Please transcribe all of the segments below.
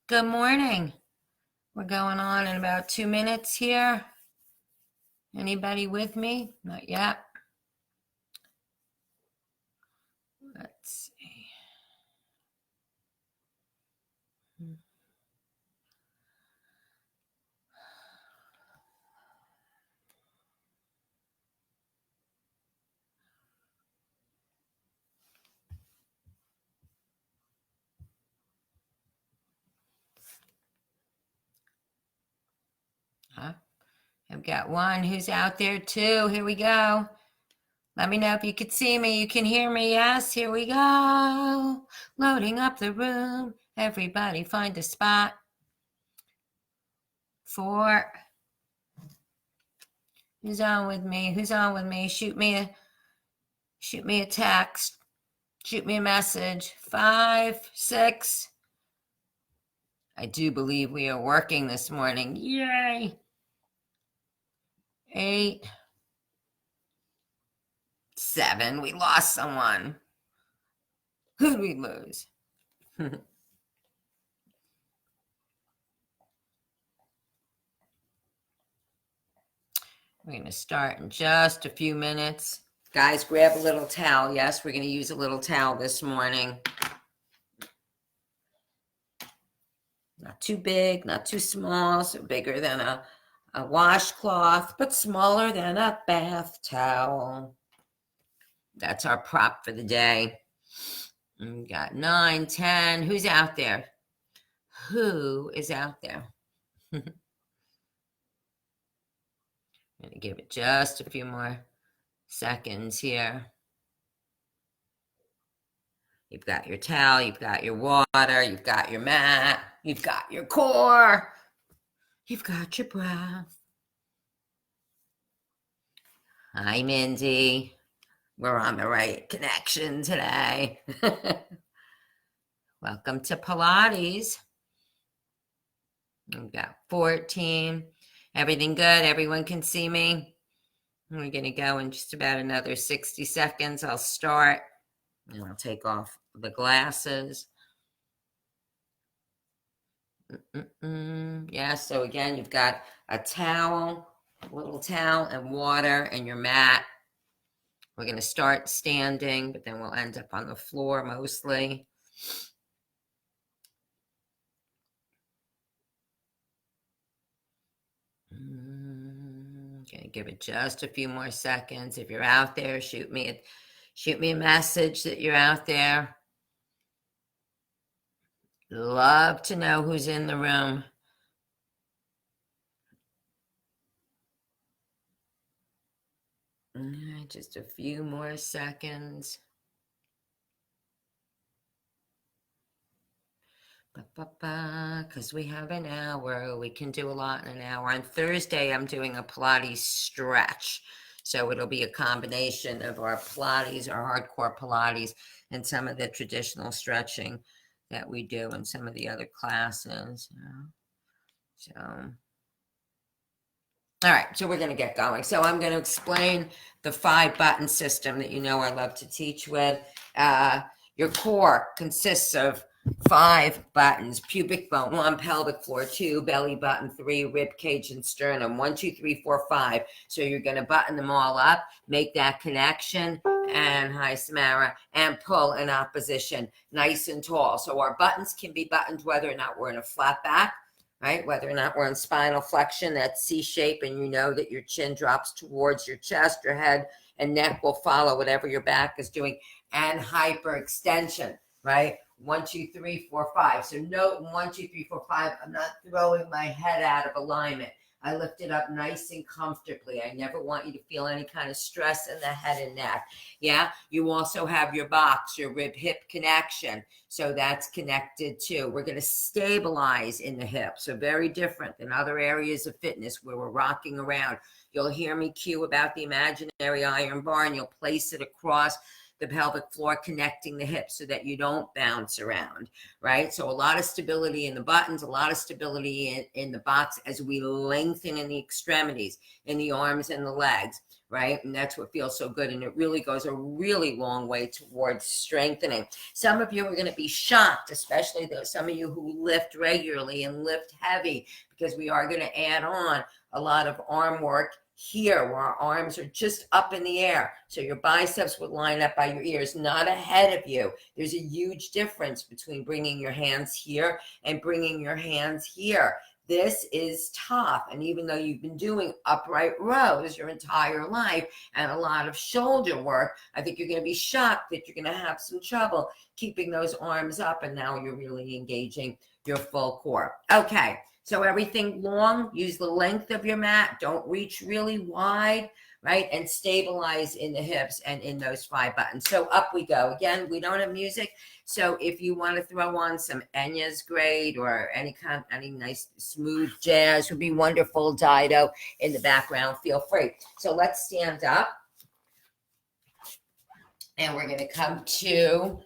Good morning. We're going on in about 2 minutes here. Anybody with me? Not yet. Let's see. I've got one who's out there too. Here we go. Let me know if you can see me. You can hear me. Yes, here we go. Loading up the room. Everybody find a spot. 4. Who's on with me? Who's on with me? Shoot me a text. Shoot me a message. 5, 6. I do believe we are working this morning. Yay. 8, 7. We lost someone. Who'd we lose? We're going to start in just a few minutes. Guys, grab a little towel. Yes, we're going to use a little towel this morning. Not too big, not too small, so bigger than a washcloth, but smaller than a bath towel. That's our prop for the day. We got 9, 10. Who's out there? Who is out there? I'm going to give it just a few more seconds here. You've got your towel, you've got your water, you've got your mat, you've got your core, you've got your breath. Hi, Mindy. We're on the right connection today. Welcome to Pilates. We've got 14. Everything good? Everyone can see me? We're going to go in just about another 60 seconds. I'll start, and I'll take off the glasses. Yeah, so again, you've got a towel, a little towel, and water, and your mat. We're going to start standing, but then we'll end up on the floor mostly. Going to give it just a few more seconds. If you're out there, shoot me a message that you're out there. Love to know who's in the room. Just a few more seconds. Because we have an hour. We can do a lot in an hour. On Thursday, I'm doing a Pilates stretch. So it'll be a combination of our Pilates, our hardcore Pilates, and some of the traditional stretching that we do in some of the other classes. So, all right, so we're going to get going. So I'm going to explain the 5-button system that you know I love to teach with. Your core consists of 5 buttons: pubic bone 1, pelvic floor 2, belly button 3, rib cage and sternum 1, 2, 3, 4, 5. So you're going to button them all up, make that connection, and hi Samara, and pull in opposition, nice and tall. So our buttons can be buttoned whether or not we're in a flat back, right? Whether or not we're in spinal flexion, that C shape, and you know that your chin drops towards your chest, your head and neck will follow whatever your back is doing, and hyperextension, right? 1, 2, 3, 4, 5. So note 1, 2, 3, 4, 5. I'm not throwing my head out of alignment. I lift it up nice and comfortably. I never want you to feel any kind of stress in the head and neck. Yeah. You also have your box, your rib hip connection. So that's connected too. We're going to stabilize in the hip. So very different than other areas of fitness where we're rocking around. You'll hear me cue about the imaginary iron bar, and you'll place it across the pelvic floor, connecting the hips so that you don't bounce around, right? So a lot of stability in the buttons, a lot of stability in the box as we lengthen in the extremities, in the arms and the legs, right? And that's what feels so good. And it really goes a really long way towards strengthening. Some of you are going to be shocked, especially those, some of you who lift regularly and lift heavy, because we are going to add on a lot of arm work here where our arms are just up in the air. So your biceps would line up by your ears, not ahead of you. There's a huge difference between bringing your hands here and bringing your hands here. This is tough. And even though you've been doing upright rows your entire life and a lot of shoulder work, I think you're going to be shocked that you're going to have some trouble keeping those arms up. And now you're really engaging your full core. Okay. So everything long, use the length of your mat. Don't reach really wide, right? And stabilize in the hips and in those 5 buttons. So up we go. Again, we don't have music. So if you want to throw on some Enya's great, or any nice smooth jazz would be wonderful. Dido in the background, feel free. So let's stand up. And we're going to come to,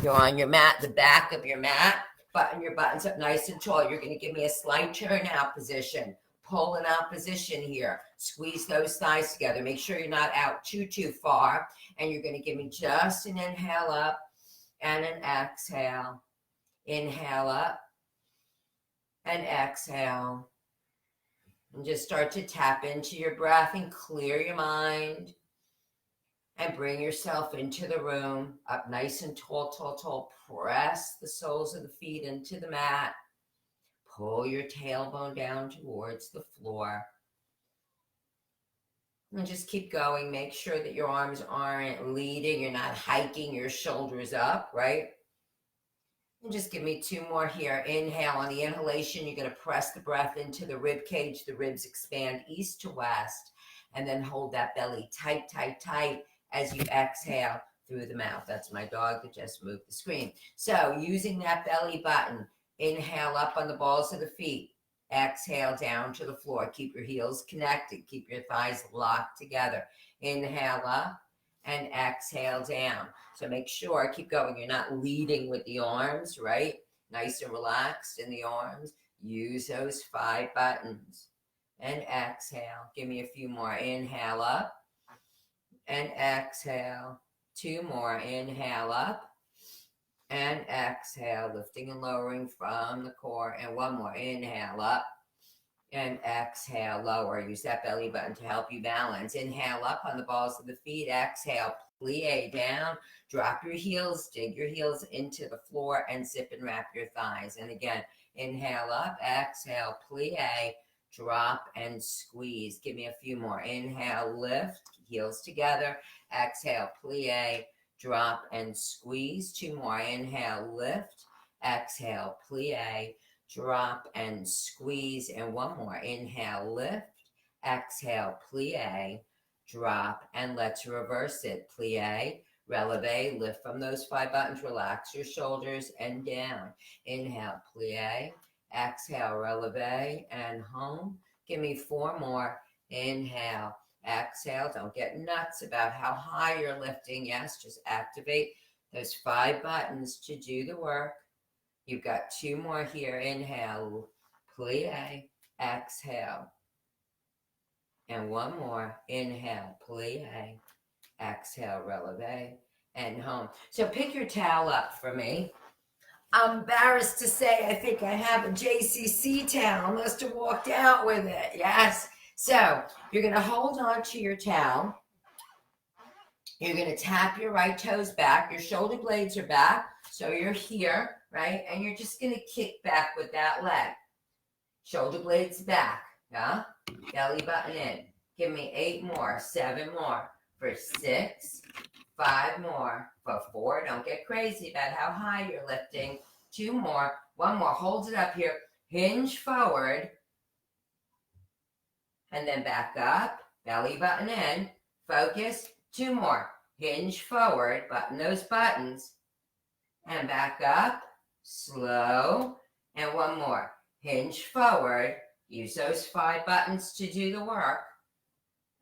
you're on your mat, the back of your mat. Button your buttons up nice and tall. You're going to give me a slight turn out position. Pull in out position here. Squeeze those thighs together. Make sure you're not out too far. And you're going to give me just an inhale up and an exhale. Inhale up and exhale. And just start to tap into your breath and clear your mind. And bring yourself into the room, up nice and tall, tall, tall. Press the soles of the feet into the mat. Pull your tailbone down towards the floor. And just keep going. Make sure that your arms aren't leading. You're not hiking your shoulders up, right? And just give me 2 more here. Inhale. On the inhalation, you're going to press the breath into the rib cage. The ribs expand east to west. And then hold that belly tight, tight, tight as you exhale through the mouth. That's my dog that just moved the screen. So using that belly button, inhale up on the balls of the feet. Exhale down to the floor. Keep your heels connected. Keep your thighs locked together. Inhale up and exhale down. So make sure, keep going. You're not leading with the arms, right? Nice and relaxed in the arms. Use those 5 buttons. And exhale. Give me a few more. Inhale up. And exhale. 2 more. Inhale up and exhale, lifting and lowering from the core. And 1 more. Inhale up and exhale, lower. Use that belly button to help you balance. Inhale up on the balls of the feet. Exhale, plie down. Drop your heels, dig your heels into the floor, and zip and wrap your thighs. And again, inhale up, exhale, plie, drop and squeeze. Give me a few more. Inhale, lift, heels together. Exhale, plie, drop and squeeze. 2 more. Inhale, lift. Exhale, plie, drop and squeeze. And 1 more. Inhale, lift. Exhale, plie, drop, and let's reverse it. Plie, releve, lift from those 5 buttons. Relax your shoulders and down. Inhale, plie. Exhale, releve, and home. Give me 4 more. Inhale, exhale. Don't get nuts about how high you're lifting. Yes, just activate those 5 buttons to do the work. You've got 2 more here. Inhale, plie, exhale. And 1 more. Inhale, plie, exhale, releve, and home. So pick your towel up for me. I'm embarrassed to say I think I have a JCC towel. I must have walked out with it. Yes. So you're going to hold on to your towel. You're going to tap your right toes back. Your shoulder blades are back. So you're here, right? And you're just going to kick back with that leg. Shoulder blades back. Yeah? Belly button in. Give me 8 more. 7 more. For 6. 5 more. For 4. Don't get crazy about how high you're lifting. 2 more. 1 more. Hold it up here. Hinge forward. And then back up. Belly button in. Focus. 2 more. Hinge forward. Button those buttons. And back up. Slow. And 1 more. Hinge forward. Use those 5 buttons to do the work.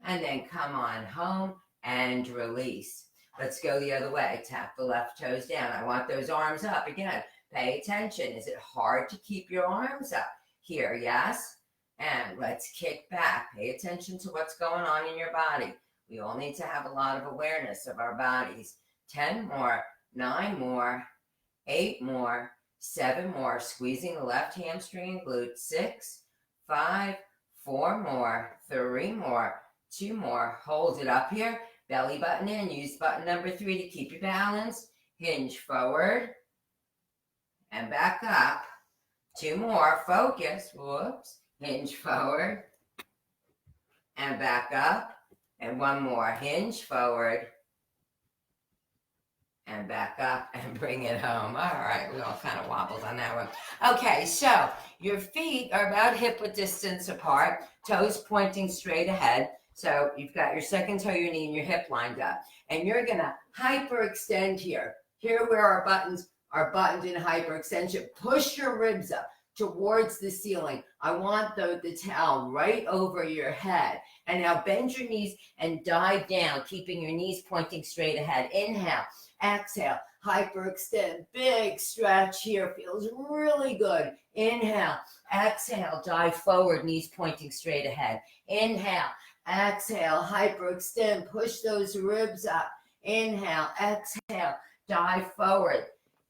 And then come on home and release. Let's go the other way. Tap the left toes down. I want those arms up. Again, pay attention. Is it hard to keep your arms up? Here, yes? And let's kick back. Pay attention to what's going on in your body. We all need to have a lot of awareness of our bodies. 10 more, 9 more, 8 more, 7 more. Squeezing the left hamstring and glute. 6, 5, 4 more, 3 more, 2 more. Hold it up here. Belly button in. Use button number 3 to keep your balance. Hinge forward and back up. 2 more. Focus. Whoops. Hinge forward and back up. And 1 more. Hinge forward and back up and bring it home. All right, we all kind of wobbled on that one. Okay, so your feet are about hip width distance apart, toes pointing straight ahead. So you've got your second toe, your knee, and your hip lined up. And you're gonna hyperextend here. Here where our buttons are buttoned in hyperextension. Push your ribs up towards the ceiling. I want the towel right over your head. And now bend your knees and dive down, keeping your knees pointing straight ahead. Inhale, exhale, hyperextend, big stretch here, feels really good. Inhale, exhale, dive forward, knees pointing straight ahead. Inhale, exhale, hyperextend, push those ribs up. Inhale, exhale, dive forward.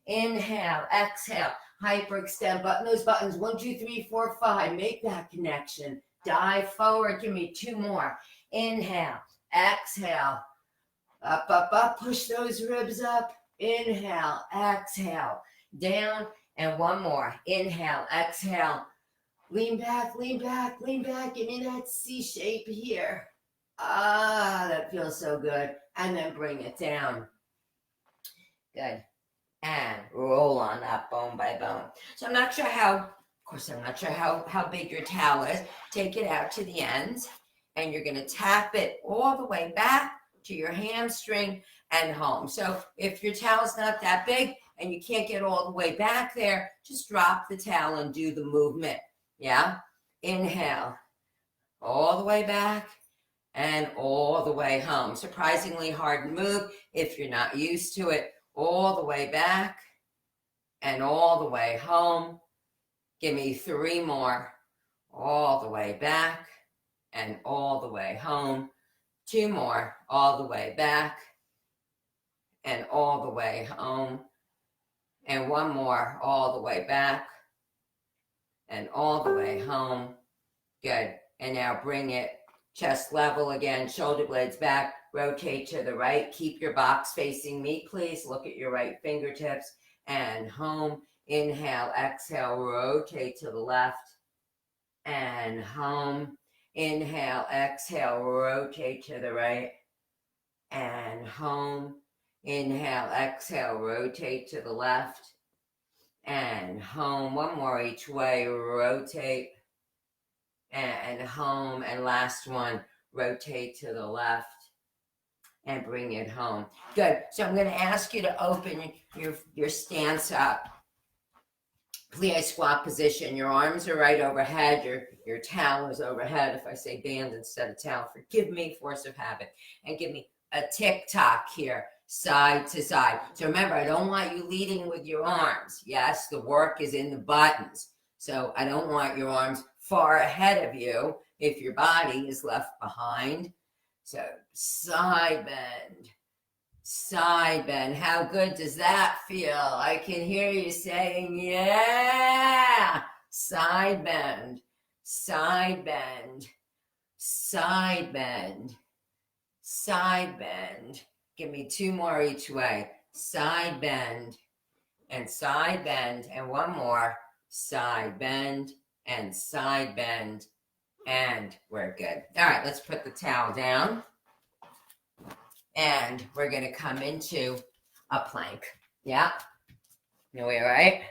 Inhale, exhale, hyperextend, button those buttons. 1, 2, 3, 4, 5. Make that connection. Dive forward. Give me 2 more. Inhale, exhale, up, up, up. Push those ribs up. Inhale, exhale, down, and 1 more. Inhale, exhale. Lean back, lean back, lean back. Give me that C shape here. Ah, that feels so good. And then bring it down. Good. And roll on up bone by bone. So I'm not sure how big your towel is. Take it out to the ends, and you're going to tap it all the way back to your hamstring and home. So if your towel's not that big and you can't get all the way back there, just drop the towel and do the movement. Yeah? Inhale, all the way back and all the way home. Surprisingly hard to move if you're not used to it. All the way back and all the way home. Give me 3 more. All the way back and all the way home. 2 more. All the way back and all the way home. And 1 more. All the way back and all the way home. Good. And now bring it chest level again, shoulder blades back. Rotate to the right. Keep your box facing me, please. Look at your right fingertips. And home. Inhale, exhale, rotate to the left. And home. Inhale, exhale, rotate to the right. And home. Inhale, exhale, rotate to the left. And home. 1 more each way. Rotate. And home. And last one. Rotate to the left. And bring it home. Good. So I'm going to ask you to open your stance up. Plie squat position. Your arms are right overhead. Your towel is overhead. If I say band instead of towel, forgive me, force of habit. And give me a tick-tock here, side to side. So remember, I don't want you leading with your arms. Yes, the work is in the buttons. So I don't want your arms far ahead of you if your body is left behind. So side bend, side bend. How good does that feel? I can hear you saying, yeah. Side bend, side bend, side bend, side bend. Give me 2 more each way. Side bend and 1 more. Side bend and side bend. And we're good. All right, let's put the towel down. And we're going to come into a plank. Yeah. No way, right?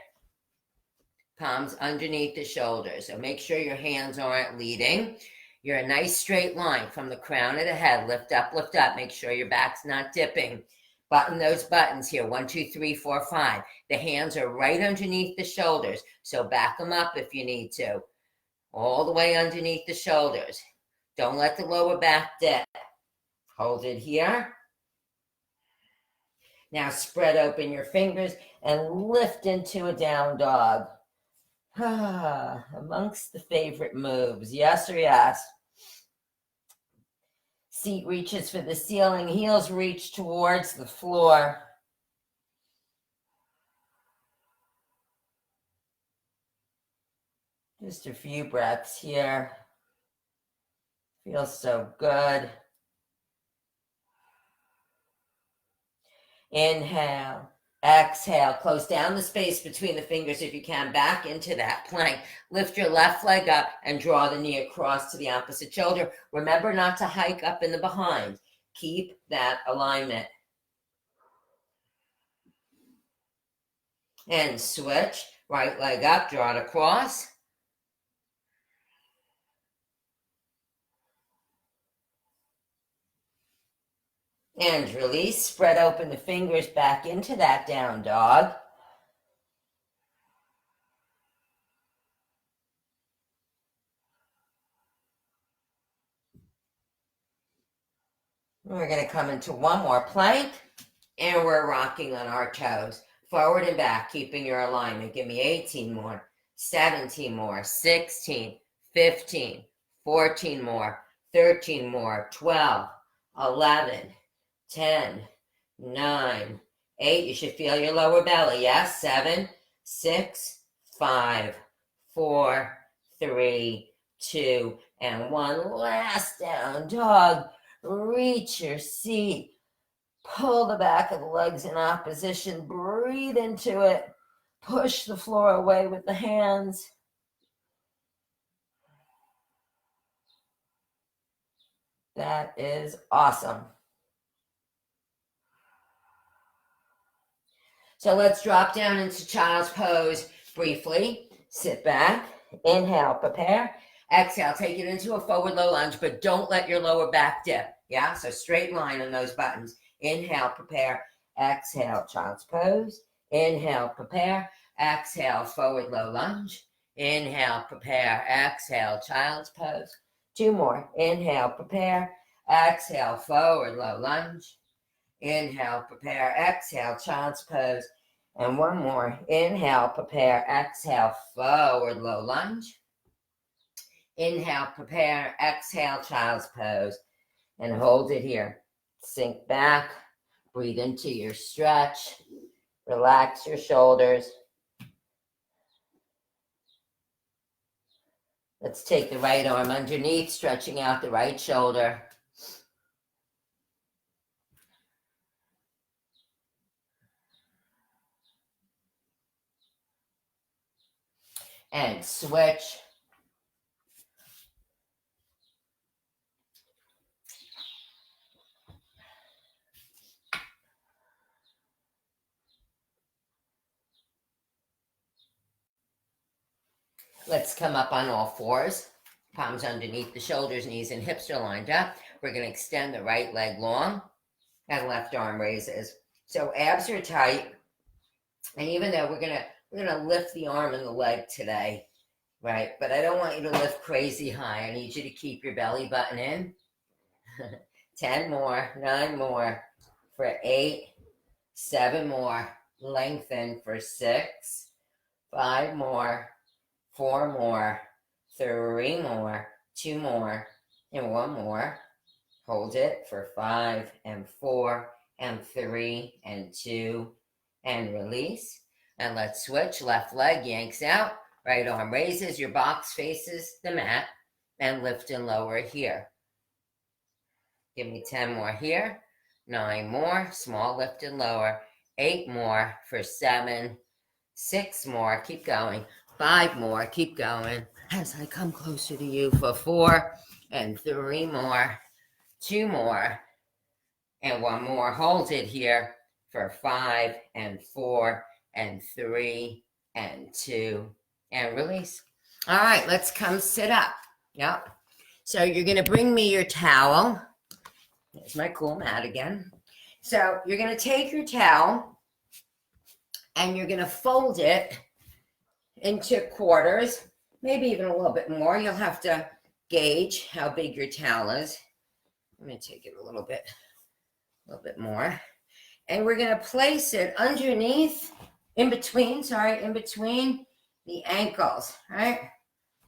Palms underneath the shoulders. So make sure your hands aren't leading. You're a nice straight line from the crown of the head. Lift up, lift up. Make sure your back's not dipping. Button those buttons here. 1, 2, 3, 4, 5. The hands are right underneath the shoulders. So back them up if you need to. All the way underneath the shoulders. Don't let the lower back dip. Hold it here. Now spread open your fingers and lift into a down dog. Amongst the favorite moves. Yes or yes? Seat reaches for the ceiling, heels reach towards the floor. Just a few breaths here. Feels so good. Inhale, exhale, close down the space between the fingers if you can, back into that plank. Lift your left leg up and draw the knee across to the opposite shoulder. Remember not to hike up in the behind. Keep that alignment. And switch, right leg up, draw it across. And release, spread open the fingers back into that down dog. We're going to come into one more plank, and we're rocking on our toes. Forward and back, keeping your alignment. Give me 18 more, 17 more, 16, 15, 14 more, 13 more, 12, 11, 10, 9, 8. You should feel your lower belly. Yes, 7, 6, 5, 4, 3, 2, and 1. Last down dog. Reach your seat. Pull the back of the legs in opposition. Breathe into it. Push the floor away with the hands. That is awesome. So let's drop down into child's pose briefly. Sit back. Inhale, prepare. Exhale, take it into a forward low lunge, but don't let your lower back dip. Yeah, so straight line on those buttons. Inhale, prepare. Exhale, child's pose. Inhale, prepare. Exhale, forward low lunge. Inhale, prepare. Exhale, child's pose. 2 more. Inhale, prepare. Exhale, forward low lunge. Inhale, prepare. Exhale, child's pose. And 1 more. Inhale, prepare. Exhale, forward low lunge. Inhale, prepare. Exhale, child's pose. And hold it here. Sink back. Breathe into your stretch. Relax your shoulders. Let's take the right arm underneath, stretching out the right shoulder. And switch. Let's come up on all fours. Palms underneath the shoulders, knees and hips are lined up. We're going to extend the right leg long and left arm raises. So abs are tight. And even though we're gonna lift the arm and the leg today, right? But I don't want you to lift crazy high. I need you to keep your belly button in. 10 more, 9 more for 8, 7 more. Lengthen for 6, 5 more, 4 more, 3 more, 2 more, and 1 more. Hold it for 5 and 4 and 3 and 2 and release. And let's switch. Left leg yanks out, right arm raises, your box faces the mat, and lift and lower here. Give me 10 more here, 9 more, small lift and lower, 8 more for 7, 6 more, keep going, 5 more, keep going, as I come closer to you for 4, and 3 more, 2 more, and 1 more. Hold it here for 5 and 4 and 3 and 2 and release. All right, let's come sit up. Yep. So you're going to bring me your towel. There's my cool mat again. So you're going to take your towel and you're going to fold it into quarters, maybe even a little bit more. You'll have to gauge how big your towel is. I'm going to take it a little bit more. and we're going to place it underneath, in between the ankles, right?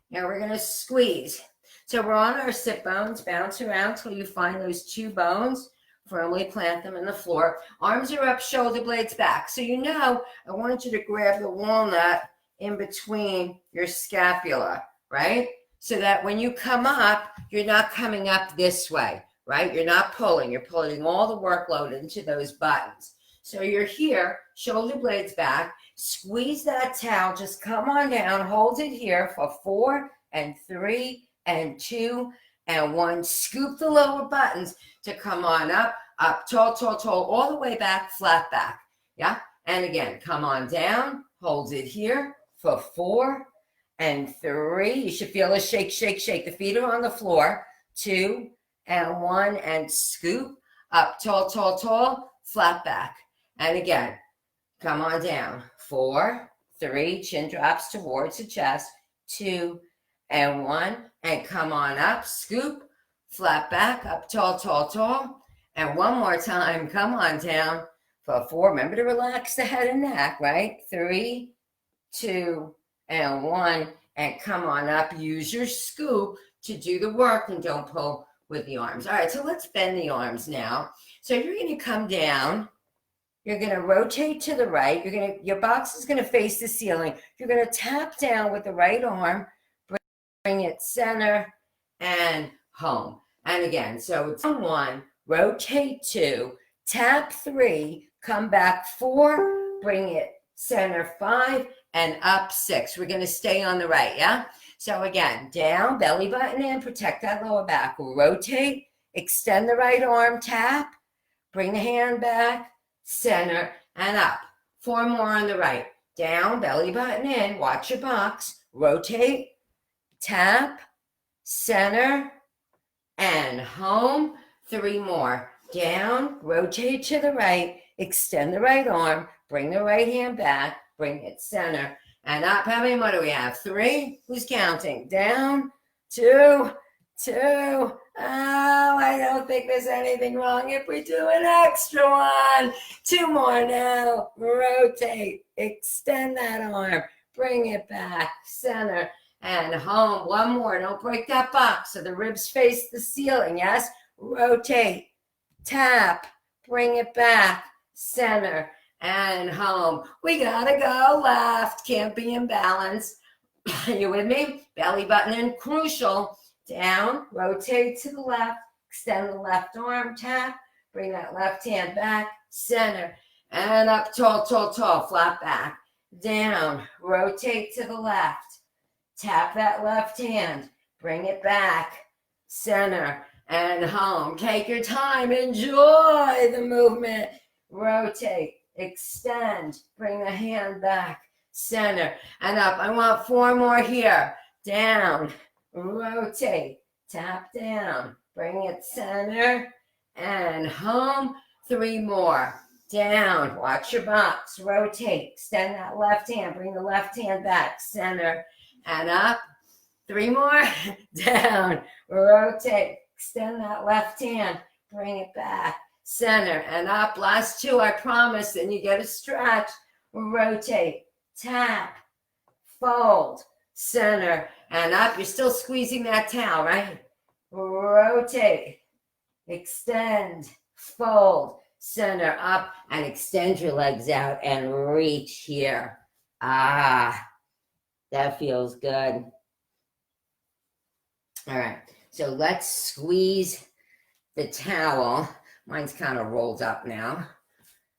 Now we're going to squeeze. So we're on our sit bones, bounce around till you find those two bones, firmly plant them in the floor. Arms are up, shoulder blades back. So you know, I wanted you to grab the walnut in between your scapula, right? So that when you come up, you're not coming up this way, right? You're not pulling, you're pulling all the workload into those buttons. So you're here, shoulder blades back, squeeze that towel, just come on down, hold it here for 4 and 3 and 2 and 1. Scoop the lower buttons to come on up, tall, tall, tall, all the way back, flat back. Yeah. And again, come on down, hold it here for 4 and 3. You should feel a shake, shake, shake. The feet are on the floor. 2 and 1 and scoop up, tall, tall, tall, flat back. And again, come on down. 4, 3, chin drops towards the chest. 2 and 1, and come on up, scoop, flat back, up, tall, tall, tall. And one more time, come on down for 4. Remember to relax the head and neck, right? 3, 2, and 1, and come on up. Use your scoop to do the work and don't pull with the arms. All right, so let's bend the arms now. So you're going to come down. You're going to rotate to the right. Your box is going to face the ceiling. You're going to tap down with the right arm, bring it center and home. And again, so it's 1, rotate 2, tap 3, come back 4, bring it center 5, and up 6. We're going to stay on the right, yeah? So again, down, belly button in, protect that lower back. Rotate, extend the right arm, tap, bring the hand back, center, and up. 4 more on the right. Down, belly button in, watch your box, rotate, tap, center, and home. 3 more. Down, rotate to the right, extend the right arm, bring the right hand back, bring it center, and up. How many more do we have? 3? Who's counting? Down, 2, 2. Oh, I don't think there's anything wrong if we do an extra one. 2 more now. Rotate, extend that arm, bring it back, center, and home. 1 more. Don't break that box so the ribs face the ceiling. Yes? Rotate, tap, bring it back, center, and home. We gotta go left. Can't be imbalanced. You with me? Belly button in, crucial. Down, rotate to the left, extend the left arm, tap, bring that left hand back, center, and up, tall, tall, tall, flat back. Down, rotate to the left, tap that left hand, bring it back, center, and home. Take your time, enjoy the movement. Rotate, extend, bring the hand back, center, and up. I want 4 more here. Down, rotate, tap down, bring it center, and home. 3 more. Down, watch your box, rotate, extend that left hand, bring the left hand back, center, and up. 3 more. Down, rotate, extend that left hand, bring it back, center, and up. Last 2, I promise. Then you get a stretch. Rotate, tap, fold, center, and up. You're still squeezing that towel, right? Rotate, extend, fold, center, up, and extend your legs out and reach here. Ah, that feels good. All right, so let's squeeze the towel. Mine's kind of rolled up now,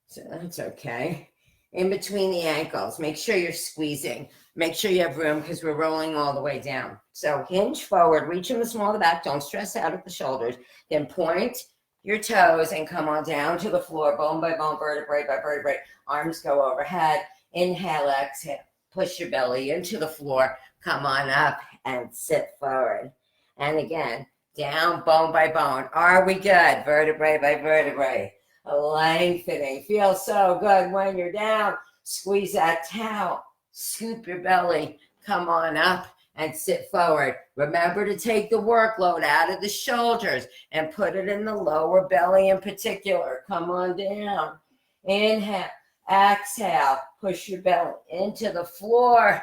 so that's okay. In between the ankles, make sure you're squeezing. Make sure you have room because we're rolling all the way down. So hinge forward, reach in the small of the back. Don't stress out at the shoulders. Then point your toes and come on down to the floor, bone by bone, vertebrae by vertebrae. Arms go overhead. Inhale, exhale. Push your belly into the floor. Come on up and sit forward. And again, down, bone by bone. Are we good? Vertebrae by vertebrae. Lengthening. Feels so good when you're down. Squeeze that towel. Scoop your belly. Come on up and sit forward. Remember to take the workload out of the shoulders and put it in the lower belly in particular. Come on down. Inhale, exhale, push your belly into the floor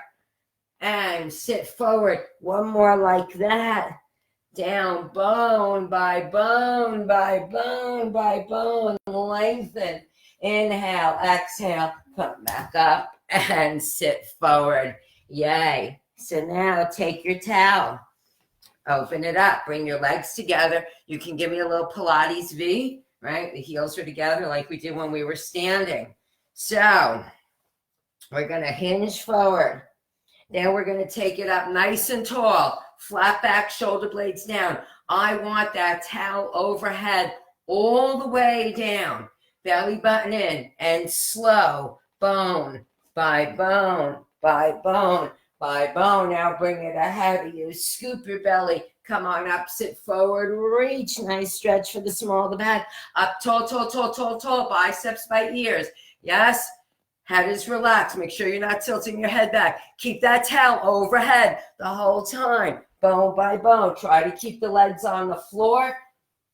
and sit forward. One more like that. Down, bone by bone by bone by bone, lengthen. Inhale, exhale, come back up and sit forward. Yay. So now take your towel, open it up, bring your legs together. You can give me a little Pilates V, right? The heels are together like we did when we were standing. So we're going to hinge forward. Now we're going to take it up nice and tall, flat back, shoulder blades down. I want that towel overhead all the way down, belly button in, and slow, bone by bone by bone by bone. Now bring it ahead of you. Scoop your belly. Come on up, sit forward, reach. Nice stretch for the small of the back. Up tall, tall, tall, tall, tall. Biceps by ears. Yes. Head is relaxed. Make sure you're not tilting your head back. Keep that towel overhead the whole time, bone by bone. Try to keep the legs on the floor.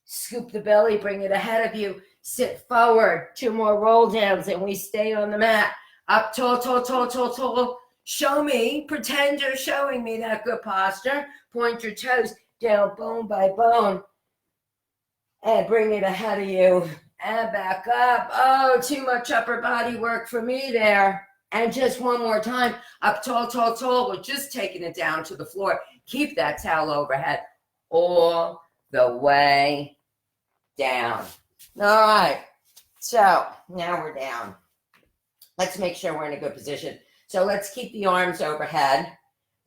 Scoop the belly, bring it ahead of you. Sit forward. 2 more roll downs and we stay on the mat. Up tall, tall, tall, tall, tall. Show me, pretend you're showing me that good posture. Point your toes down, bone by bone. And bring it ahead of you. And back up. Oh, too much upper body work for me there. And just one more time. Up tall, tall, tall. We're just taking it down to the floor. Keep that towel overhead all the way down. All right. So now we're down. Let's make sure we're in a good position. So let's keep the arms overhead,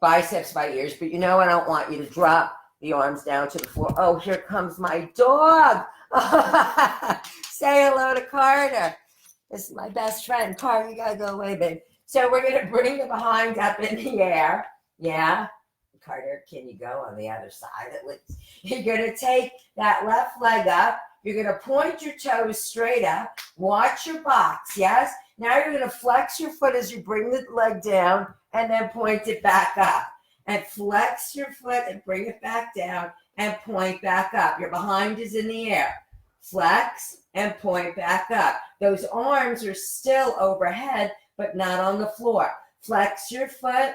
biceps by ears. But you know I don't want you to drop the arms down to the floor. Oh, here comes my dog. Say hello to Carter. This is my best friend. Carter, you got to go away, babe. So we're going to bring the behind up in the air. Yeah. Carter, can you go on the other side at least? You're going to take that left leg up. You're going to point your toes straight up. Watch your box, yes? Now you're going to flex your foot as you bring the leg down and then point it back up. And flex your foot and bring it back down and point back up. Your behind is in the air. Flex and point back up. Those arms are still overhead, but not on the floor. Flex your foot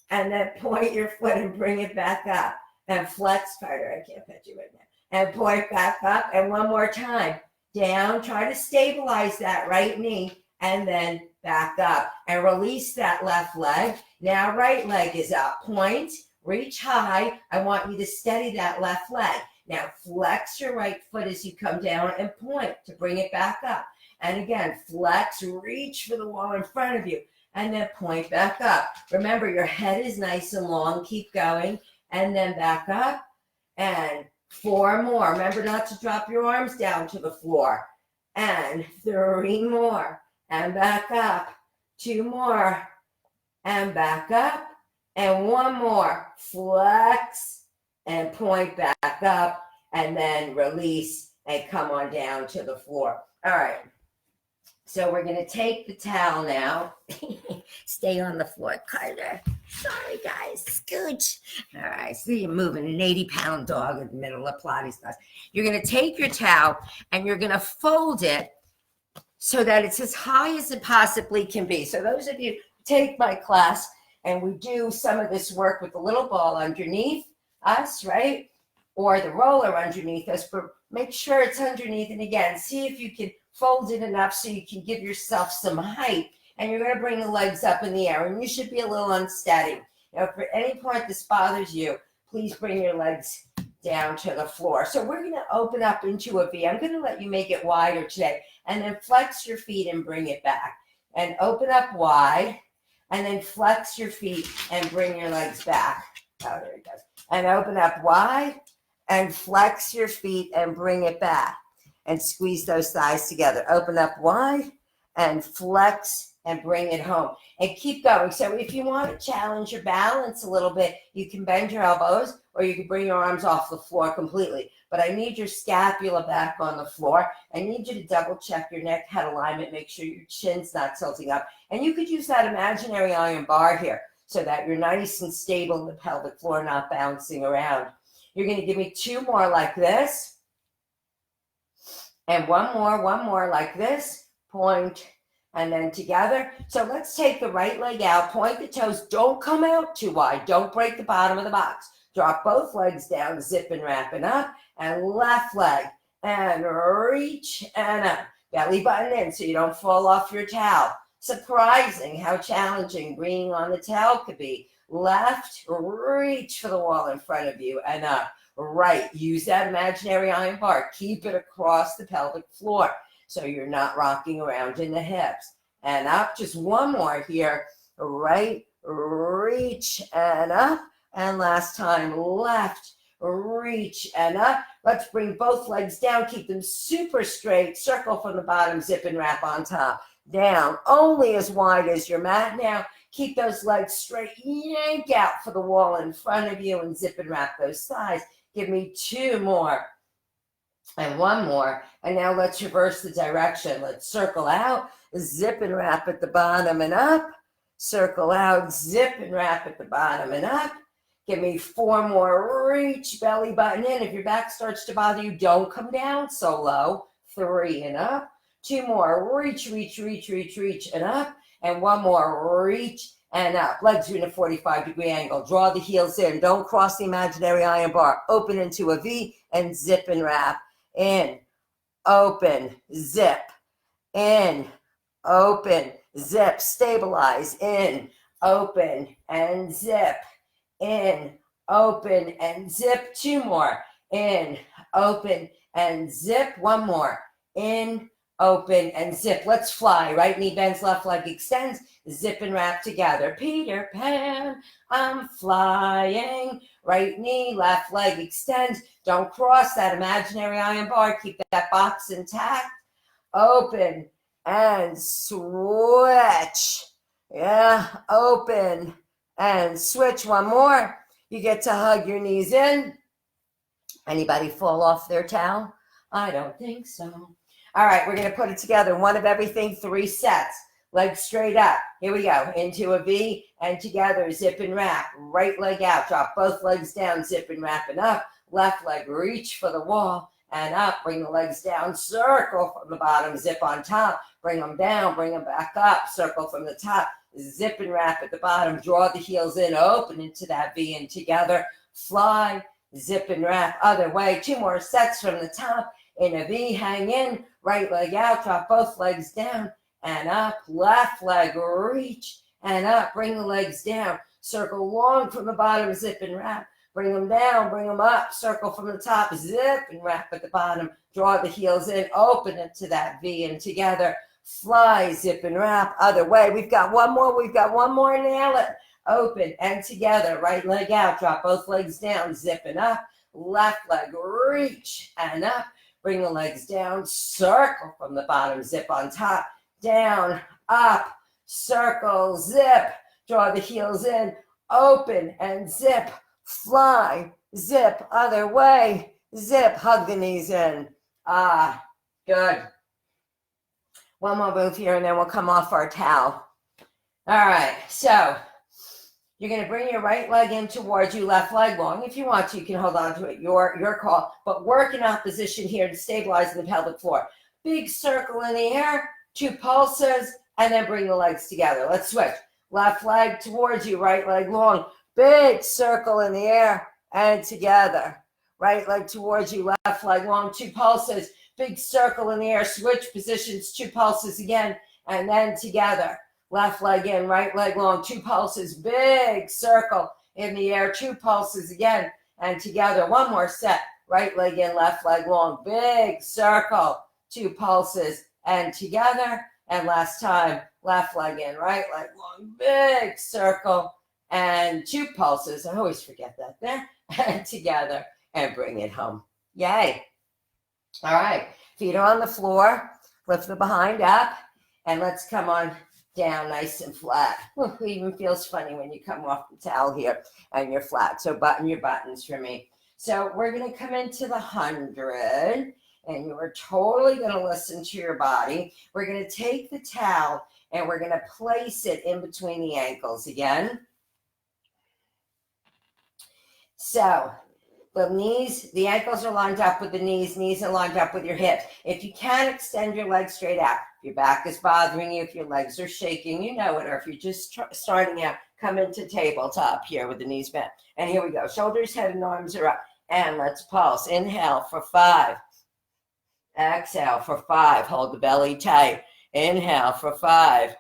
and then point your foot and bring it back up. And flex, Carter, I can't pet you right now. And point back up. And one more time. Down, try to stabilize that right knee. And then back up. And release that left leg. Now right leg is up. Point, reach high. I want you to steady that left leg. Now flex your right foot as you come down and point to bring it back up. And again, flex, reach for the wall in front of you. And then point back up. Remember, your head is nice and long. Keep going. And then back up. And 4 more. Remember not to drop your arms down to the floor. And 3 more. And back up. 2 more. And back up. And 1 more. Flex and point back up. And then release and come on down to the floor. All right. So we're going to take the towel now. Stay on the floor, Carter. Sorry, guys. Scooch. All right. See, you're moving an 80-pound dog in the middle of Pilates class. You're going to take your towel and you're going to fold it so that it's as high as it possibly can be. So those of you who take my class, and we do some of this work with the little ball underneath us, right? Or the roller underneath us, but make sure it's underneath. And again, see if you can fold it enough so you can give yourself some height. And you're going to bring the legs up in the air. And you should be a little unsteady. Now, if at any point this bothers you, please bring your legs down to the floor. So we're going to open up into a V. I'm going to let you make it wider today. And then flex your feet and bring it back. And open up wide. And then flex your feet and bring your legs back. Oh, there it goes. And open up wide. And flex your feet and bring it back. And squeeze those thighs together. Open up wide and flex and bring it home. And keep going. So if you want to challenge your balance a little bit, you can bend your elbows or you can bring your arms off the floor completely. But I need your scapula back on the floor. I need you to double check your neck head alignment. Make sure your chin's not tilting up. And you could use that imaginary iron bar here so that you're nice and stable in the pelvic floor, not bouncing around. You're going to give me 2 more like this. And one more like this. point, and then together. So let's take the right leg out, point the toes, don't come out too wide, don't break the bottom of the box. Drop both legs down, zip and wrap it up, and left leg, and reach and up. Belly button in so you don't fall off your towel. Surprising how challenging being on the towel could be. Left, reach for the wall in front of you and up. Right, use that imaginary iron bar. Keep it across the pelvic floor so you're not rocking around in the hips. And up, just one more here. Right, reach and up. And last time, left, reach and up. Let's bring both legs down. Keep them super straight. Circle from the bottom, zip and wrap on top. Down, only as wide as your mat now. Keep those legs straight. Yank out for the wall in front of you and zip and wrap those thighs. Give me two more and one more. And now let's reverse the direction. Let's circle out, zip and wrap at the bottom and up. Circle out, zip and wrap at the bottom and up. Give me four more. Reach, belly button in. If your back starts to bother you, don't come down so low. Three and up. Two more. Reach, reach, reach, reach, reach and up. And one more. Reach and up. Legs are in a 45-degree angle. Draw the heels in. Don't cross the imaginary iron bar. Open into a V and zip and wrap. In, open, zip. In, open, zip. Stabilize. In, open, and zip. In, open, and zip. Two more. In, open, and zip. One more. In, open, and zip. Let's fly. Right knee bends, left leg extends. Zip and wrap together. Peter Pan, I'm flying. Right knee, left leg extends. Don't cross that imaginary iron bar. Keep that box intact. Open and switch. Yeah, open and switch. One more. You get to hug your knees in. Anybody fall off their towel? I don't think so. All right, we're going to put it together. One of everything, 3 sets. Legs straight up. Here we go. Into a V and together. Zip and wrap. Right leg out. Drop both legs down. Zip and wrap and up. Left leg, reach for the wall and up. Bring the legs down. Circle from the bottom. Zip on top. Bring them down. Bring them back up. Circle from the top. Zip and wrap at the bottom. Draw the heels in. Open into that V and together. Fly. Zip and wrap. Other way. 2 more sets from the top. In a V, hang in. Right leg out. Drop both legs down and up. Left leg, reach and up. Bring the legs down. Circle long from the bottom. Zip and wrap. Bring them down. Bring them up. Circle from the top. Zip and wrap at the bottom. Draw the heels in. Open it to that V and together. Fly, zip and wrap. Other way. We've got one more. We've got one more. Nail it. Open and together. Right leg out. Drop both legs down. Zip and up. Left leg, reach and up. Bring the legs down. Circle from the bottom. Zip on top. Down, up, circle, zip. Draw the heels in. Open and zip. Fly, zip. Other way. Zip. Hug the knees in. Ah, good. One more move here and then we'll come off our towel. All right, so you're going to bring your right leg in towards you, left leg long. If you want to, you can hold on to it, your call. But work in opposition here to stabilize the pelvic floor. Big circle in the air, 2 pulses, and then bring the legs together. Let's switch. Left leg towards you, right leg long. Big circle in the air and together. Right leg towards you, left leg long, 2 pulses. Big circle in the air, switch positions, 2 pulses again, and then together. Left leg in, right leg long, 2 pulses, big circle in the air, 2 pulses again, and together. One more set, right leg in, left leg long, big circle, 2 pulses, and together. And last time, left leg in, right leg long, big circle, and 2 pulses. I always forget that there, and together, and bring it home. Yay. All right, feet are on the floor, lift the behind up, and let's come on down nice and flat. It even feels funny when you come off the towel here and you're flat. So button your buttons for me. So we're going to come into the 100 and you are totally going to listen to your body. We're going to take the towel and we're going to place it in between the ankles again. So The knees, the ankles are lined up with the knees are lined up with your hips. If you can, extend your legs straight out. If your back is bothering you, if your legs are shaking, you know it, or if you're just starting out, come into tabletop here with the knees bent. And here we go. Shoulders, head, and arms are up. And let's pulse. Inhale for 5. Exhale for 5. Hold the belly tight. Inhale for 5.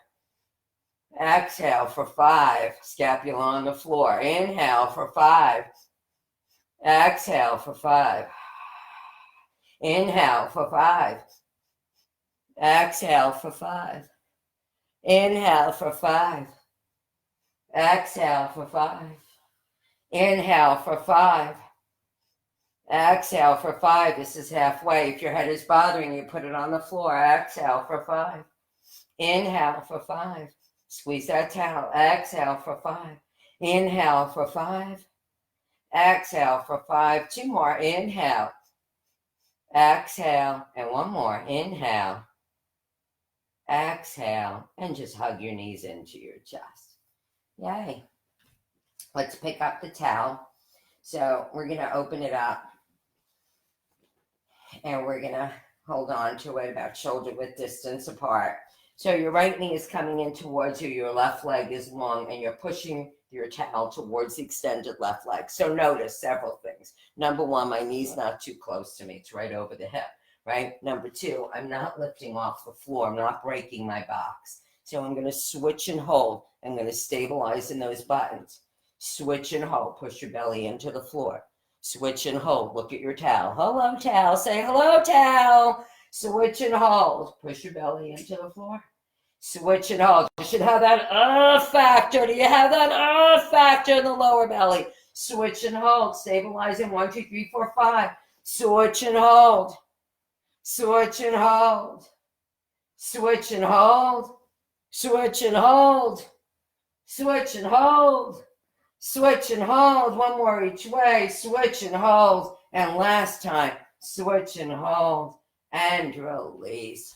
Exhale for 5. Scapula on the floor. Inhale for 5. Exhale for 5. Inhale for 5. Exhale for 5. Inhale for 5. Exhale for 5. Inhale for 5. Exhale for 5. This is halfway. If your head is bothering you, put it on the floor. Exhale for 5. Inhale for 5. Squeeze that towel. Exhale for 5. Inhale for 5. Exhale for 5. 2 more. Inhale. Exhale. And 1 more. Inhale. Exhale. And just hug your knees into your chest. Yay. Let's pick up the towel. So we're going to open it up. And we're going to hold on to it about shoulder width distance apart. So your right knee is coming in towards you. Your left leg is long, and you're pushing your towel towards the extended left leg. So notice several things. Number 1, my knee's not too close to me. It's right over the hip, right? Number 2, I'm not lifting off the floor. I'm not breaking my box. So I'm going to switch and hold. I'm going to stabilize in those buttons. Switch and hold. Push your belly into the floor. Switch and hold. Look at your towel. Hello, towel. Say hello, towel. Switch and hold. Push your belly into the floor. Switch and hold. You should have that factor. Do you have that factor in the lower belly? Switch and hold. Stabilizing. 1, 2, 3, 4, 5. Switch and hold. Switch and hold. Switch and hold. Switch and hold. Switch and hold. Switch and hold. 1 more each way. Switch and hold. And last time. Switch and hold. And release.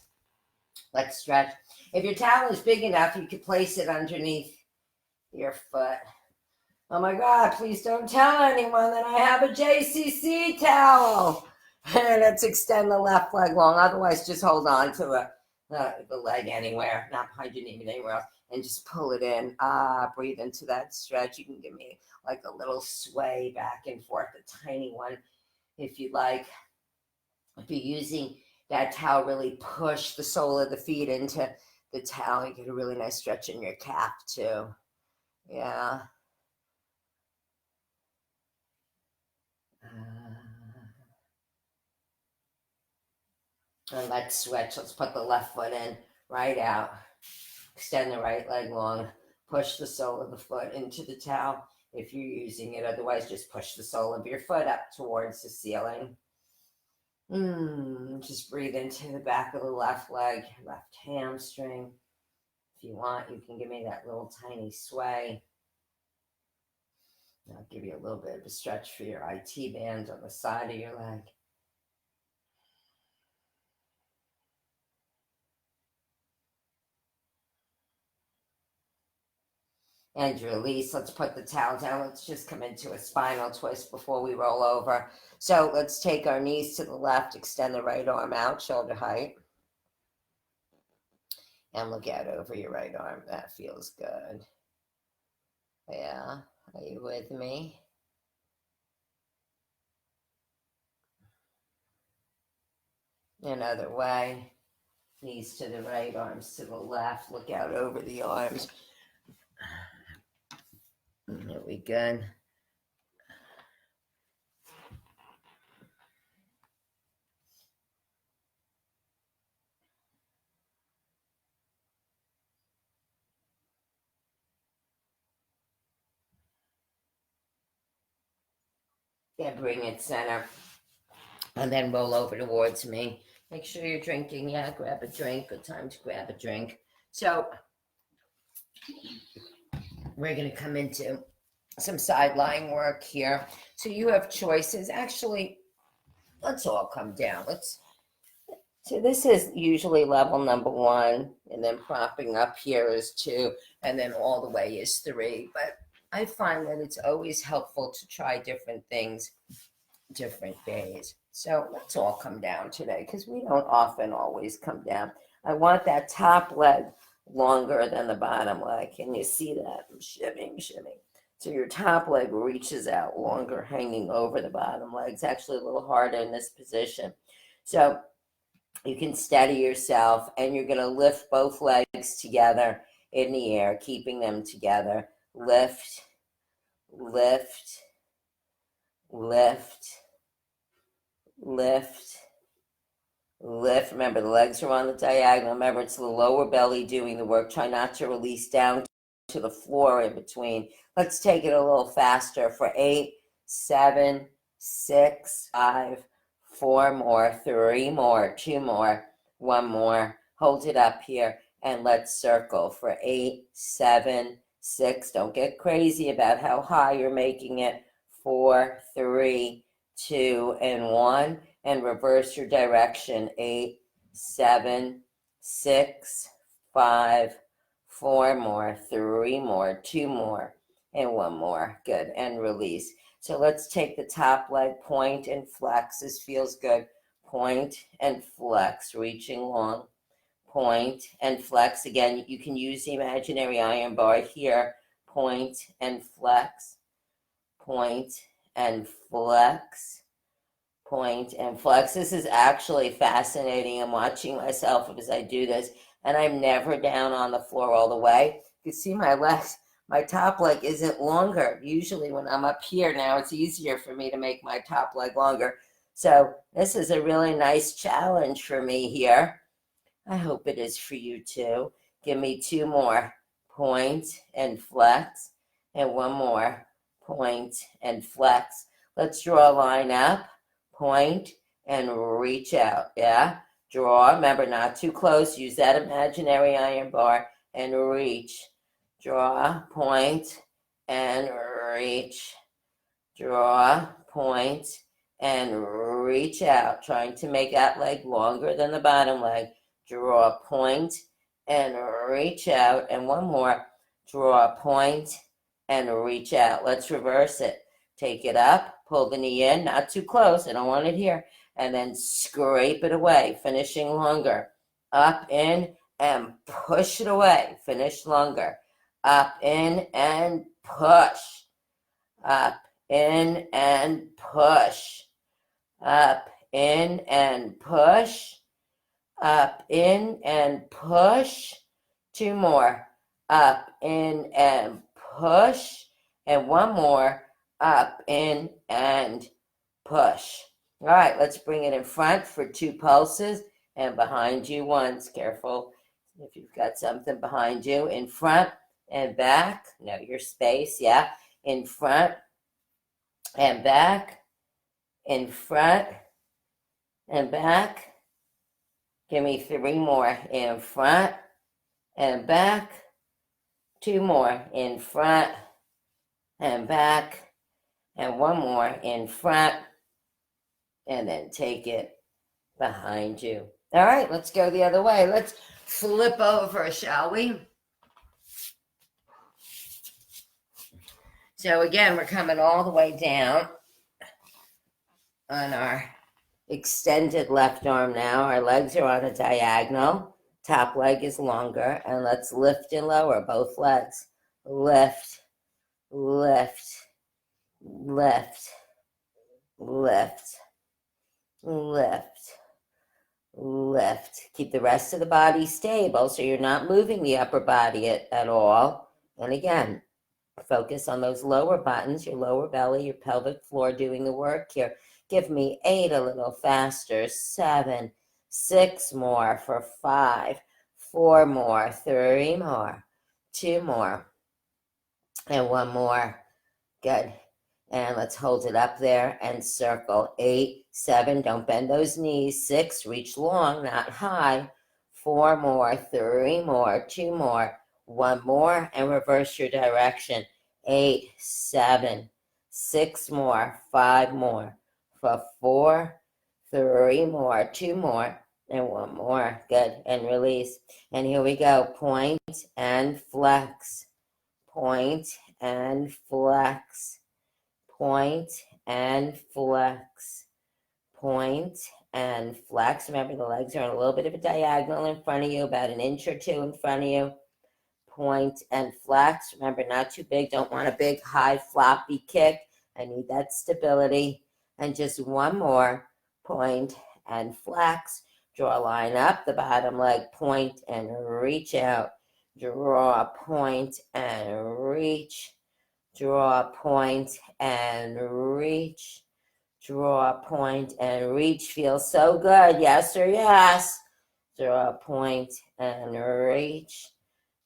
Let's stretch. If your towel is big enough, you could place it underneath your foot. Oh my God, please don't tell anyone that I have a JCC towel. And let's extend the left leg long. Otherwise, just hold on to the leg anywhere, not behind your knee, but anywhere else. And just pull it in. Breathe into that stretch. You can give me like a little sway back and forth, a tiny one if you'd like. If you're using that towel, really push the sole of the feet into the towel. You get a really nice stretch in your calf too. Yeah. And let's switch. Let's put the left foot in, right out. Extend the right leg long. Push the sole of the foot into the towel if you're using it. Otherwise, just push the sole of your foot up towards the ceiling. Just breathe into the back of the left leg, left hamstring. If you want, you can give me that little tiny sway. I'll give you a little bit of a stretch for your IT band on the side of your leg. And release. Let's put the towel down. Let's just come into a spinal twist before we roll over. So let's take our knees to the left, extend the right arm out, shoulder height. And look out over your right arm. That feels good. Yeah, are you with me? Another way. Knees to the right, arms to the left. Look out over the arms. There we go. Yeah, bring it center. And then roll over towards me. Make sure you're drinking. Yeah, grab a drink. Good time to grab a drink. So we're going to come into some side lying work here. So you have choices. Actually, let's all come down. So this is usually level number 1, and then propping up here is 2, and then all the way is 3. But I find that it's always helpful to try different things different days. So let's all come down today because we don't often always come down. I want that top leg longer than the bottom leg. Can you see that? I'm shimming, shimming. So your top leg reaches out longer, hanging over the bottom leg. It's actually a little harder in this position. So you can steady yourself, and you're going to lift both legs together in the air, keeping them together. Lift, lift, lift, lift, lift. Remember, the legs are on the diagonal. Remember, it's the lower belly doing the work. Try not to release down to the floor in between. Let's take it a little faster for 8, 7, 6, 5, 4 more, 3 more, 2 more, 1 more. Hold it up here and let's circle for 8, 7, 6. Don't get crazy about how high you're making it. 4, 3, 2, and 1. And reverse your direction. 8, 7, 6, 5, 4 more, 3 more, 2 more, and 1 more. Good. And release. So let's take the top leg, point and flex. This feels good. Point and flex, reaching long. Point and flex. Again, you can use the imaginary iron bar here. Point and flex. Point and flex. Point and flex. This is actually fascinating. I'm watching myself as I do this, and I'm never down on the floor all the way. You can see my legs, my top leg isn't longer. Usually when I'm up here now, it's easier for me to make my top leg longer. So this is a really nice challenge for me here. I hope it is for you too. Give me 2 more. Point and flex, and 1 more. Point and flex. Let's draw a line up. Point and reach out. Yeah, draw. Remember, not too close. Use that imaginary iron bar and reach. Draw, point, and reach. Draw, point, and reach out. Trying to make that leg longer than the bottom leg. Draw, point, and reach out. And 1 more. Draw, point, and reach out. Let's reverse it. Take it up, pull the knee in, not too close, I don't want it here, and then scrape it away, finishing longer. Up, in, and push it away, finish longer. Up, in, and push. Up, in, and push. Up, in, and push. Up, in, and push. 2 more. Up, in, and push. And 1 more. Up, in, and push. All right, let's bring it in front for 2 pulses and behind you once. Careful if you've got something behind you. In front and back. Know your space, yeah. In front and back. In front and back. Give me 3 more. In front and back. 2 more. In front and back. And 1 more in front, and then take it behind you. All right, let's go the other way. Let's flip over, shall we? So again, we're coming all the way down on our extended left arm now. Our legs are on a diagonal. Top leg is longer, and let's lift and lower both legs. Lift, lift, lift. Lift, lift, lift. Keep the rest of the body stable so you're not moving the upper body at all. And again, focus on those lower buttons, your lower belly, your pelvic floor doing the work here. Give me 8 a little faster. 7, 6 more for 5, 4 more, 3 more, 2 more, and 1 more. Good. And let's hold it up there and circle. 8, 7, don't bend those knees. 6, reach long, not high. 4 more, 3 more, 2 more, 1 more, and reverse your direction. 8, 7, 6 more, 5 more, for 4, 3 more, 2 more, and 1 more. Good, and release. And here we go. Point and flex. Point and flex. Point and flex, point and flex. Remember, the legs are on a little bit of a diagonal in front of you, about an inch or two in front of you. Point and flex. Remember, not too big. Don't want a big, high, floppy kick. I need that stability. And just one more. Point and flex. Draw a line up the bottom leg. Point and reach out. Draw a point and reach. Draw a point and reach. Draw a point and reach. Feels so good. Yes or yes. Draw a point and reach.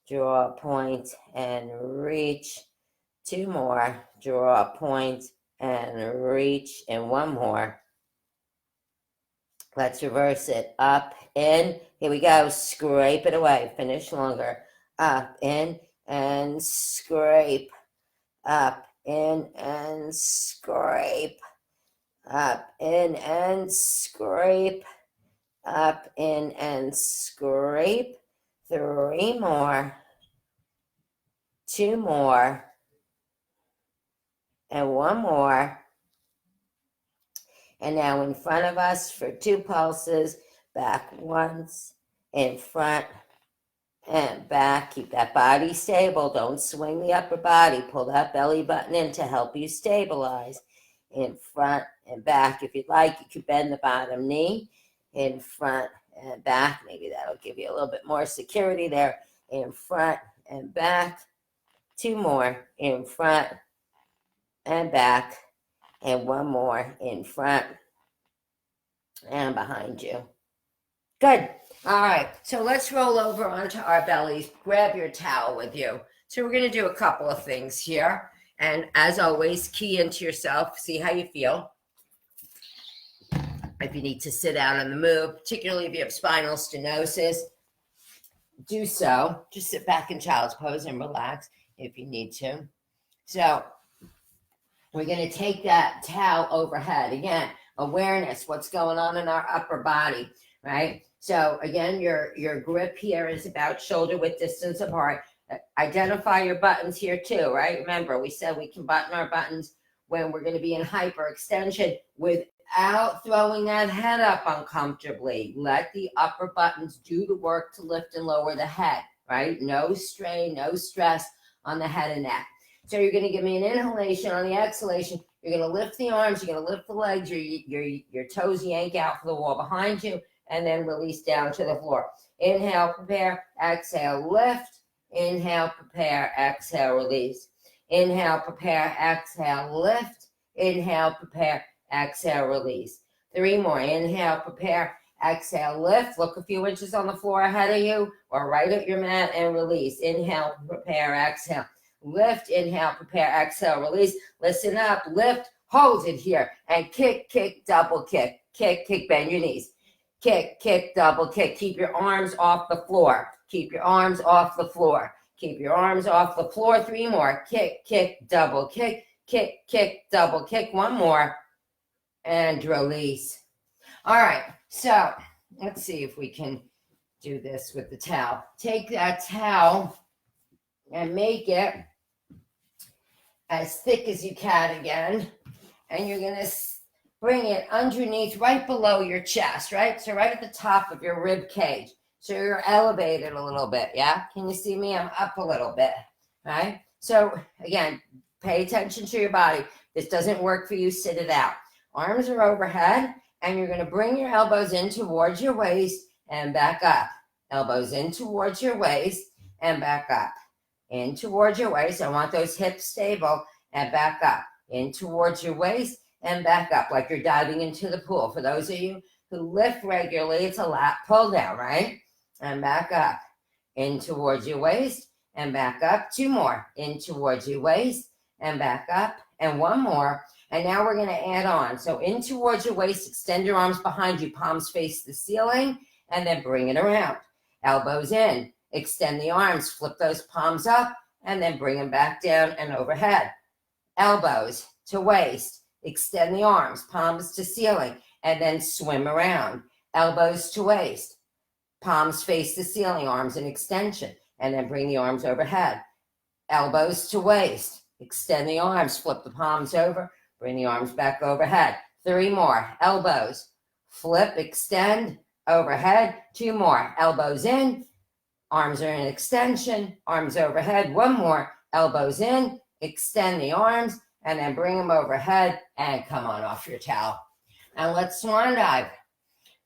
Draw a point and reach. Two more. Draw a point and reach. And one more. Let's reverse it. Up, in. Here we go. Scrape it away. Finish longer. Up, in, and scrape. Up, in, and scrape. Up, in, and scrape. Up, in, and scrape. Three more. Two more. And one more. And now in front of us for 2 pulses. Back once. In front and back. Keep that body stable. Don't swing the upper body. Pull that belly button in to help you stabilize. In front and back. If you'd like, you could bend the bottom knee. In front and back. Maybe that'll give you a little bit more security there. In front and back. 2 more. In front and back. And one more in front and behind you. Good. All right. So let's roll over onto our bellies. Grab your towel with you. So we're going to do a couple of things here. And as always, key into yourself. See how you feel. If you need to sit down on the move, particularly if you have spinal stenosis, do so. Just sit back in child's pose and relax if you need to. So we're going to take that towel overhead. Again, awareness, what's going on in our upper body, right? So again, your grip here is about shoulder width distance apart. Identify your buttons here too, right? Remember, we said we can button our buttons when we're going to be in hyperextension without throwing that head up uncomfortably. Let the upper buttons do the work to lift and lower the head, right? No strain, no stress on the head and neck. So you're going to give me an inhalation. On the exhalation, you're going to lift the arms, you're going to lift the legs, your toes yank out for the wall behind you, and then release down to the floor. Inhale, prepare, exhale, lift. Inhale, prepare, exhale, release. Inhale, prepare, exhale, lift. Inhale, prepare, exhale, release. 3 more. Inhale, prepare, exhale, lift. Look a few inches on the floor ahead of you or right at your mat and release. Inhale, prepare, exhale. Lift, inhale, prepare, exhale, release. Listen up, lift, hold it here, and kick, kick, double kick. Kick, kick, bend your knees. Kick, kick, double kick. Keep your arms off the floor. Keep your arms off the floor. Keep your arms off the floor. 3 more. Kick, kick, double kick. Kick, kick, double kick. 1 more. And release. All right, so let's see if we can do this with the towel. Take that towel and make it as thick as you can again. And you're going to bring it underneath, right below your chest, right? So right at the top of your rib cage. So you're elevated a little bit, yeah? Can you see me? I'm up a little bit, right? So again, pay attention to your body. This doesn't work for you, sit it out. Arms are overhead, and you're going to bring your elbows in towards your waist and back up. Elbows in towards your waist and back up. In towards your waist. I want those hips stable and back up. In towards your waist and back up like you're diving into the pool. For those of you who lift regularly, it's a lat pull down, right? And back up. In towards your waist and back up. 2 more. In towards your waist and back up. And 1 more. And now we're going to add on. So in towards your waist, extend your arms behind you, palms face the ceiling, and then bring it around. Elbows in. Extend the arms, flip those palms up, and then bring them back down and overhead. Elbows to waist, extend the arms, palms to ceiling, and then swim around. Elbows to waist, palms face the ceiling, arms in extension, and then bring the arms overhead. Elbows to waist, extend the arms, flip the palms over, Bring the arms back overhead. 3 more. Elbows. Flip, extend, overhead. 2 more. Elbows in. Arms are in extension. Arms overhead. 1 more. Elbows in. Extend the arms. And then bring them overhead. And come on off your towel. And let's swan dive.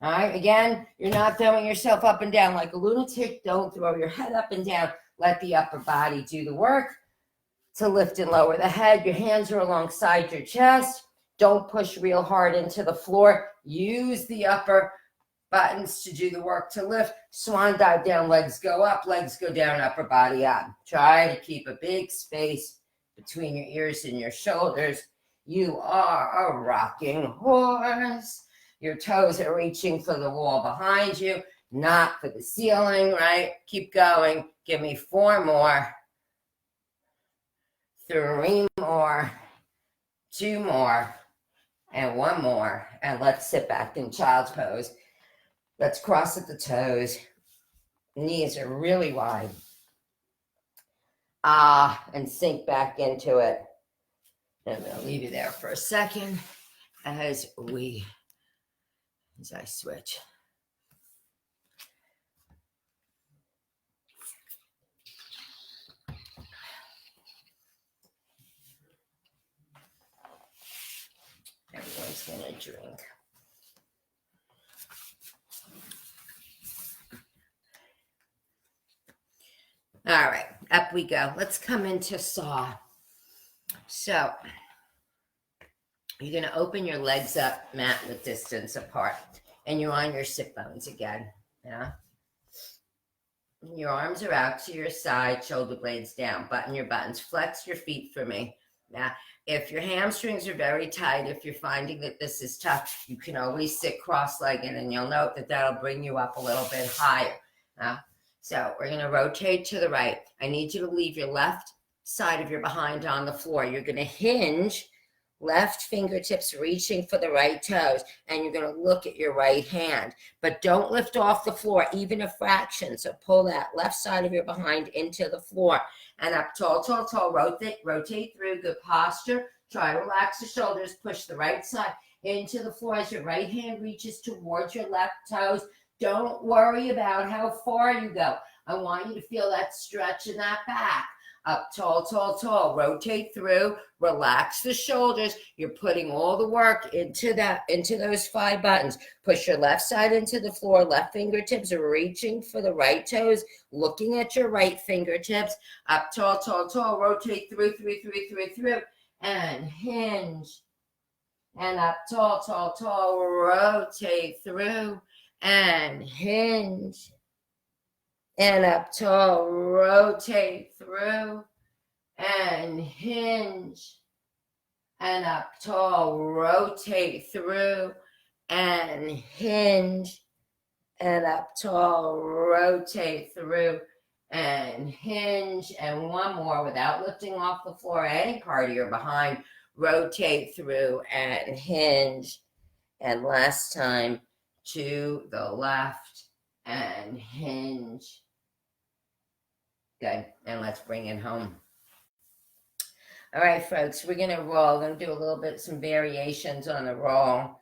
All right. Again, you're not throwing yourself up and down like a lunatic. Don't throw your head up and down. Let the upper body do the work. To lift and lower the head. Your hands are alongside your chest. Don't push real hard into the floor. Use the upper buttons to do the work to lift. Swan dive down, legs go up, legs go down, upper body up. Try to keep a big space between your ears and your shoulders. You are a rocking horse. Your toes are reaching for the wall behind you, not for the ceiling, right? Keep going. Give me 4 more. 3 more, 2 more, and 1 more. And let's sit back in child's pose. Let's cross at the toes. Knees are really wide. And sink back into it. And I'm going to leave you there for a second as I switch. Everyone's going to drink. All right, up we go. Let's come into saw. So you're going to open your legs up, mat width distance apart, and you're on your sit bones again. Yeah. Your arms are out to your side, shoulder blades down. Button your buttons. Flex your feet for me. Now, if your hamstrings are very tight, if you're finding that this is tough, you can always sit cross-legged, and you'll note that that'll bring you up a little bit higher. So we're going to rotate to the right. I need you to leave your left side of your behind on the floor. You're going to hinge, left fingertips reaching for the right toes, and you're going to look at your right hand. But don't lift off the floor, even a fraction. So pull that left side of your behind into the floor. And up tall, tall, tall. Rotate through. Good posture. Try to relax the shoulders. Push the right side into the floor as your right hand reaches towards your left toes. Don't worry about how far you go. I want you to feel that stretch in that back. Up tall, tall, tall. Rotate through. Relax the shoulders. You're putting all the work into those 5 buttons. Push your left side into the floor. Left fingertips are reaching for the right toes. Looking at your right fingertips. Up tall, tall, tall. Rotate through. And hinge. And up tall, tall, tall. Rotate through. And hinge. And up tall, rotate through. And hinge. And up tall, rotate through. And hinge. And up tall, rotate through. And hinge. And 1 more without lifting off the floor, any part of your behind. Rotate through and hinge. And last time, to the left and hinge. Good. And let's bring it home. All right, folks, we're going to roll. We're going to do a little bit, some variations on the roll,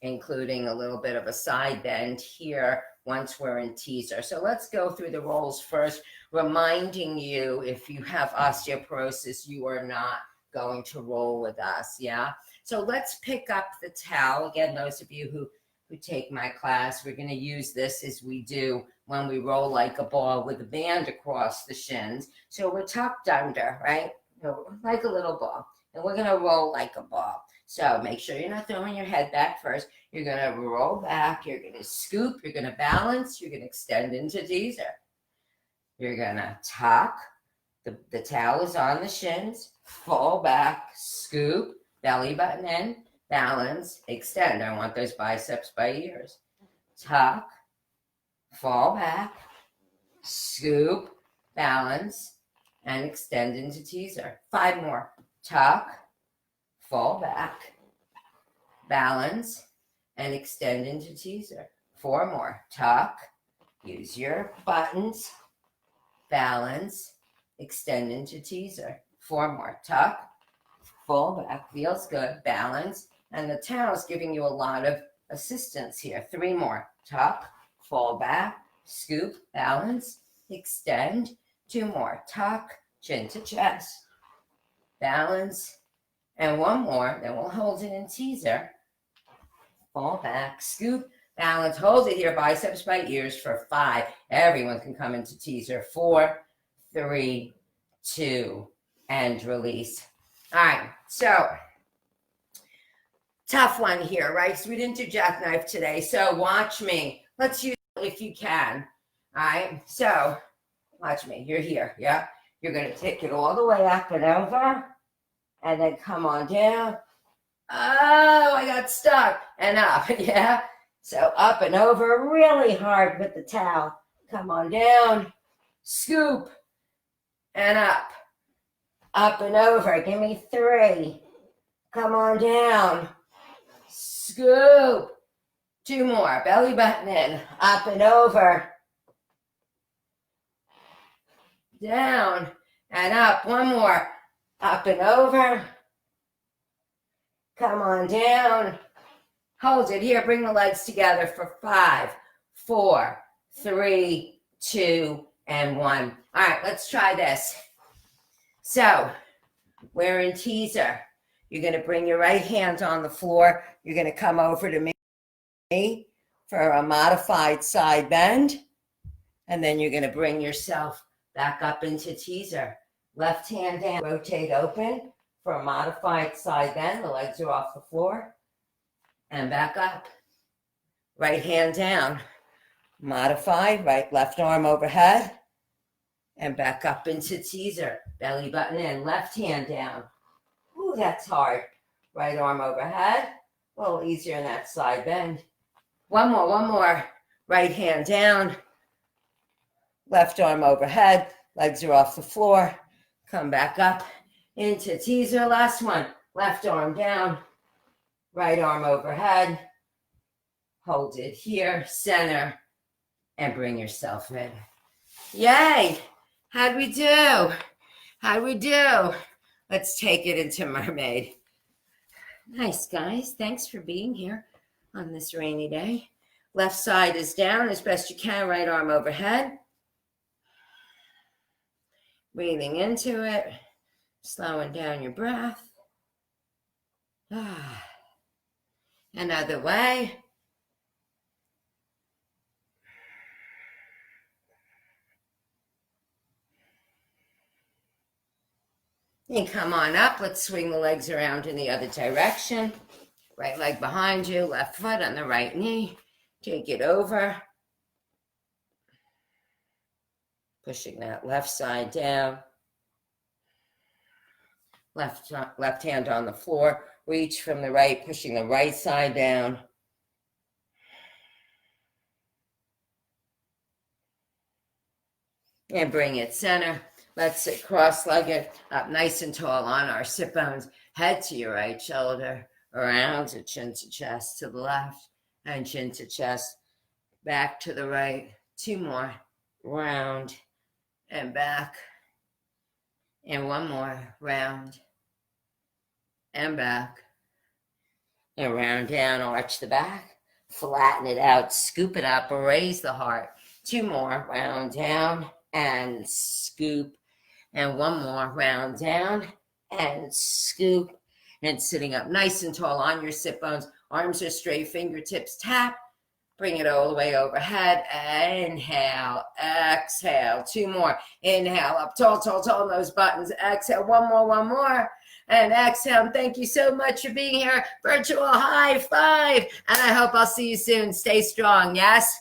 including a little bit of a side bend here once we're in teaser. So let's go through the rolls first, reminding you if you have osteoporosis, you are not going to roll with us, yeah? So let's pick up the towel. Again, those of you who take my class, we're going to use this as we do when we roll like a ball with a band across the shins. So we're tucked under, right? Like a little ball. And we're going to roll like a ball. So make sure you're not throwing your head back first. You're going to roll back. You're going to scoop. You're going to balance. You're going to extend into teaser. You're going to tuck. The towel is on the shins. Fall back. Scoop. Belly button in. Balance, extend. I want those biceps by ears. Tuck, fall back, scoop, balance, and extend into teaser. 5 more. Tuck, fall back, balance, and extend into teaser. 4 more. Tuck, use your buttons, balance, extend into teaser. 4 more. Tuck, Fall back, feels good, balance. And the towel's giving you a lot of assistance here. 3 more. Tuck, fall back, scoop, balance, extend. 2 more. Tuck, chin to chest, balance. And 1 more. Then we'll hold it in teaser. Fall back, scoop, balance. Hold it here, biceps by ears for 5. Everyone can come into teaser. 4, 3, 2, and release. All right, so tough one here, right? So we didn't do jackknife today. So watch me. Let's use it if you can. All right, so watch me. You're here, yeah? You're going to take it all the way up and over, and then come on down. Oh, I got stuck. And up, yeah? So up and over, really hard with the towel. Come on down, scoop, and up. Up and over, give me 3. Come on down, scoop. 2 more, belly button in, up and over. Down and up, 1 more, up and over. Come on down, hold it here, bring the legs together for 5, 4, 3, 2, and 1. All right, let's try this. So we're in teaser. You're going to bring your right hand on the floor. You're going to come over to me for a modified side bend. And then you're going to bring yourself back up into teaser. Left hand down, rotate open for a modified side bend. The legs are off the floor. And back up. Right hand down. Modified, left arm overhead. And back up into teaser. Belly button in, left hand down. Ooh, that's hard. Right arm overhead. A little easier in that side bend. 1 more. Right hand down. Left arm overhead. Legs are off the floor. Come back up into teaser. Last one. Left arm down. Right arm overhead. Hold it here. Center. And bring yourself in. Yay! How'd we do? How'd we do? Let's take it into mermaid. Nice, guys. Thanks for being here on this rainy day. Left side is down as best you can. Right arm overhead. Breathing into it. Slowing down your breath. Another way. And come on up. Let's swing the legs around in the other direction. Right leg behind you, left foot on the right knee. Take it over. Pushing that left side down. Left hand on the floor. Reach from the right, pushing the right side down. And bring it center. Let's sit cross-legged, up nice and tall on our sit bones. Head to your right shoulder, around to chin to chest to the left, and chin to chest, back to the right. 2 more, round and back. And 1 more, round and back. And round down, arch the back, flatten it out, scoop it up, raise the heart. 2 more, round down and scoop. And 1 more, round down and scoop. And sitting up nice and tall on your sit bones. Arms are straight, fingertips tap. Bring it all the way overhead. Inhale, exhale. 2 more. Inhale, up tall, tall, tall, those buttons. Exhale, 1 more. And exhale. Thank you so much for being here. Virtual high five. And I hope I'll see you soon. Stay strong, yes?